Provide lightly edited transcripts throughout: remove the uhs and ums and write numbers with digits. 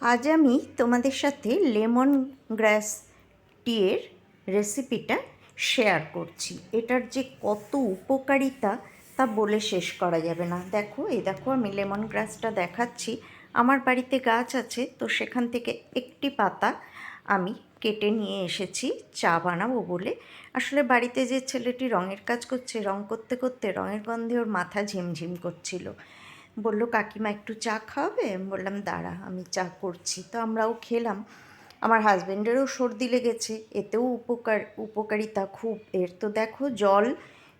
আজ আমি তোমাদের সাথে লেমন গ্রাস টিয়ের রেসিপিটা শেয়ার করছি। এটার যে কত উপকারিতা তা বলে শেষ করা যাবে না। দেখো আমি লেমন গ্রাসটা দেখাচ্ছি। আমার বাড়িতে গাছ আছে, তো সেখান থেকে একটি পাতা আমি কেটে নিয়ে এসেছি চা বানাবো বলে। আসলে বাড়িতে যে ছেলেটি রঙের কাজ করছে, রং করতে করতে রঙের গন্ধে ওর মাথা ঝিমঝিম করছিল। বলল, কাকিমা একটু চা খাওয়াবে? আমি বললাম, দাঁড়া আমি চা করছি। তো আমরাও খেলাম। আমার হাজব্যান্ডেরও সর্দি লেগেছে, এতেও উপকারিতা খুব এর। তো দেখো,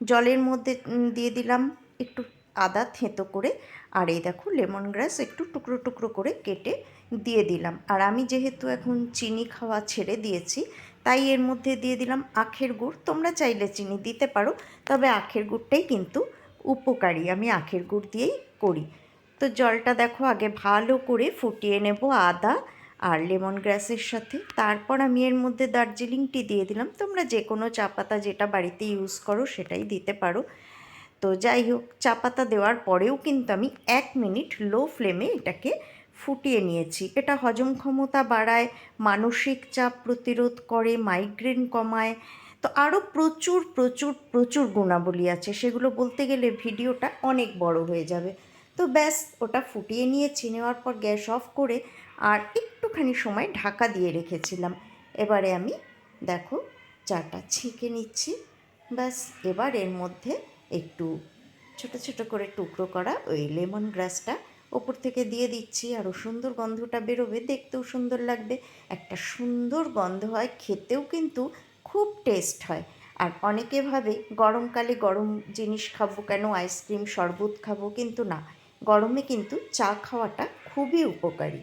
জলের মধ্যে দিয়ে দিলাম একটু আদা থেঁতো করে, আর এই দেখো লেমন গ্রাস একটু টুকরো টুকরো করে কেটে দিয়ে দিলাম। আর আমি যেহেতু এখন চিনি খাওয়া ছেড়ে দিয়েছি, তাই এর মধ্যে দিয়ে দিলাম আখের গুড়। তোমরা চাইলে চিনি দিতে পারো, তবে আখের গুড়টাই কিন্তু উপকারী। আমি আখের গুড় দিয়েই করি। তো জলটা দেখো আগে ভালো করে ফুটিয়ে নেব আদা আর লেমন গ্রাসের সাথে। তারপর আমি এর মধ্যে দার্জিলিং টি দিয়ে দিলাম। তোমরা যে কোনো চা পাতা যেটা বাড়িতে ইউজ করো সেটাই দিতে পারো। তো যাই হোক, চা পাতা দেওয়ার পরেও কিন্তু আমি 1 মিনিট লো ফ্লেমে এটাকে ফুটিয়ে নিয়েছি। এটা হজম ক্ষমতা বাড়ায়, মানসিক চাপ প্রতিরোধ করে, মাইগ্রেন কমায়। তো আরও প্রচুর প্রচুর প্রচুর গুণাবলী আছে, সেগুলো বলতে গেলে ভিডিওটা অনেক বড় হয়ে যাবে। তো ব্যাস, ওটা ফুটিয়ে নিয়েছি। নেওয়ার পর গ্যাস অফ করে আর একটুখানি সময় ঢাকা দিয়ে রেখেছিলাম। এবারে আমি দেখো চাটা ছেঁকে নিচ্ছি। ব্যাস, এবার এর মধ্যে একটু ছোট ছোট করে টুকরো করা ওই লেমন গ্রাসটা ওপর থেকে দিয়ে দিচ্ছি। আরও সুন্দর গন্ধটা বেরোবে, দেখতেও সুন্দর লাগবে। একটা সুন্দর গন্ধ হয়, খেতেও কিন্তু খুব টেস্ট হয়। আর অনেকে ভাবে গরমকালে গরম জিনিস খাবো কেন, আইসক্রিম শরবত খাবো, কিন্তু না, গরমে কিন্তু চা খাওয়াটা খুবই উপকারী।